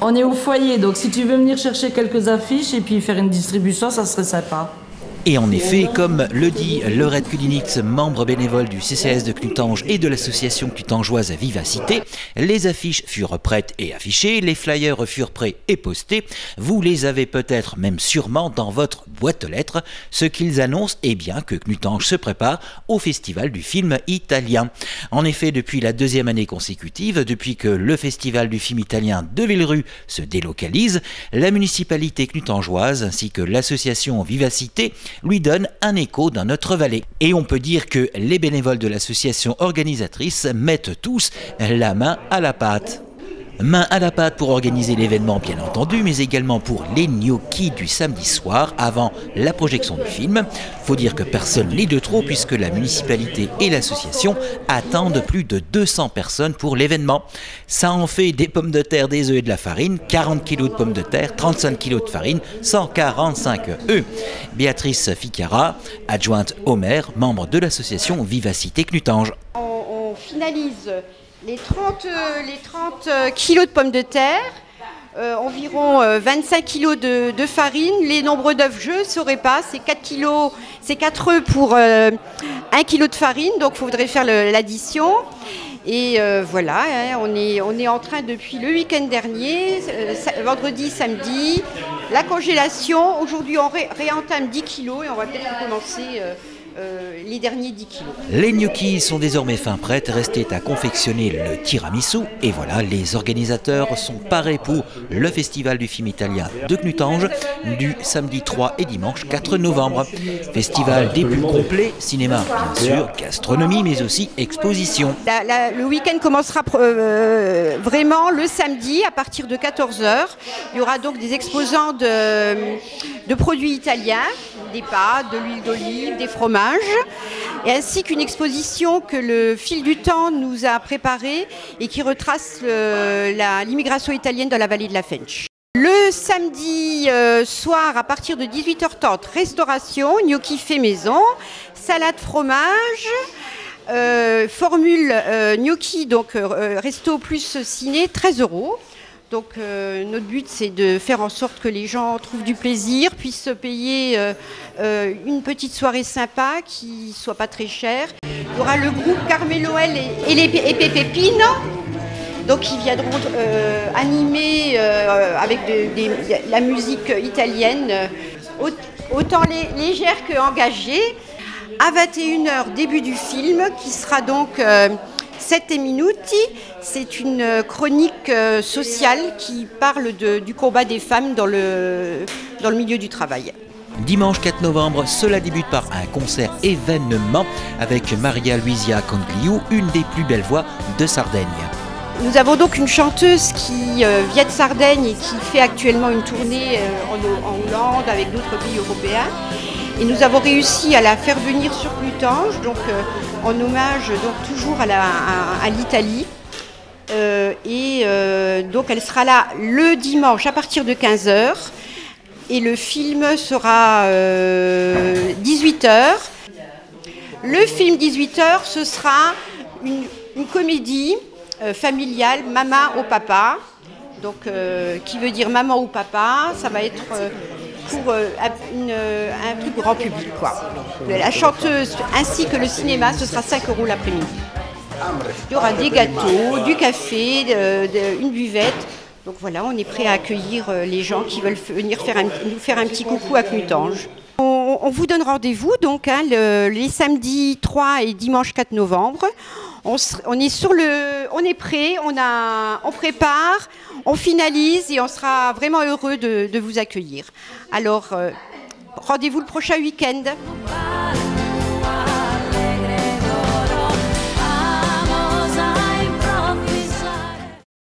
On est au foyer, donc si tu veux venir chercher quelques affiches et puis faire une distribution, ça serait sympa. Et en effet, comme le dit Laurette Kudinix, membre bénévole du CCAS de Clutange et de l'association clutangeoise Vivacité, les affiches furent prêtes et affichées, les flyers furent prêts et postés. Vous les avez peut-être même sûrement dans votre boîte aux lettres. Ce qu'ils annoncent est bien que Clutange se prépare au Festival du film italien. En effet, depuis la deuxième année consécutive, depuis que le Festival du film italien de Villerue se délocalise, la municipalité clutangeoise ainsi que l'association Vivacité lui donne un écho dans notre vallée. Et on peut dire que les bénévoles de l'association organisatrice mettent tous la main à la pâte. Main à la pâte pour organiser l'événement bien entendu, mais également pour les gnocchis du samedi soir avant la projection du film. Faut dire que personne n'est de trop puisque la municipalité et l'association attendent plus de 200 personnes pour l'événement. Ça en fait des pommes de terre, des œufs et de la farine, 40 kg de pommes de terre, 35 kg de farine, 145 œufs. Béatrice Ficara, adjointe au maire, membre de l'association Vivacité Clutange. On finalise les 30 kilos de pommes de terre, environ 25 kilos de farine. Les nombres d'œufs, je ne saurais pas, c'est 4 kilos, c'est 4 œufs pour 1 kilo de farine, donc il faudrait faire l'addition. Et voilà, hein, on est en train depuis le week-end dernier, vendredi, samedi, la congélation. Aujourd'hui on réentame 10 kilos et on va peut-être commencer les derniers 10 kilos. Les gnocchis sont désormais fin prêtes, restait à confectionner le tiramisu et voilà, les organisateurs sont parés pour le Festival du film italien de Clutange du samedi 3 et dimanche 4 novembre. Festival des plus complets, cinéma bien sûr, gastronomie mais aussi exposition. Le week-end commencera vraiment le samedi à partir de 14 h. Il y aura donc des exposants de produits italiens, des pâtes, de l'huile d'olive, des fromages, et ainsi qu'une exposition que le fil du temps nous a préparée et qui retrace l'immigration italienne dans la vallée de la Fench. Le samedi soir, à partir de 18h30, restauration, gnocchi fait maison, salade fromage, formule gnocchi, donc resto plus ciné, 13 €. Donc notre but c'est de faire en sorte que les gens trouvent du plaisir, puissent se payer une petite soirée sympa qui soit pas très chère. Il y aura le groupe Carmeloel et Pepe Pino, donc ils viendront animer avec la musique italienne, autant légère qu'engagée. À 21 h, début du film qui sera donc Sette Minuti, c'est une chronique sociale qui parle du combat des femmes dans le milieu du travail. Dimanche 4 novembre, cela débute par un concert événement avec Maria Luisa Congliu, une des plus belles voix de Sardaigne. Nous avons donc une chanteuse qui vient de Sardaigne et qui fait actuellement une tournée en Hollande avec d'autres pays européens. Et nous avons réussi à la faire venir sur Clutange, donc en hommage donc toujours à l'Italie. Donc elle sera là le dimanche à partir de 15 h. Et le film sera 18 h. Le film 18 h, ce sera une comédie familiale, maman au papa. Donc qui veut dire maman ou papa, ça va être pour un plus grand public, quoi. La chanteuse ainsi que le cinéma, ce sera 5 € l'après-midi. Il y aura des gâteaux, du café, une buvette. Donc voilà, on est prêt à accueillir les gens qui veulent venir nous faire un petit coucou à Clutange. On vous donne rendez-vous donc hein, les samedis 3 et dimanche 4 novembre. On est prêt, on prépare, on finalise et on sera vraiment heureux de vous accueillir. Alors, rendez-vous le prochain week-end.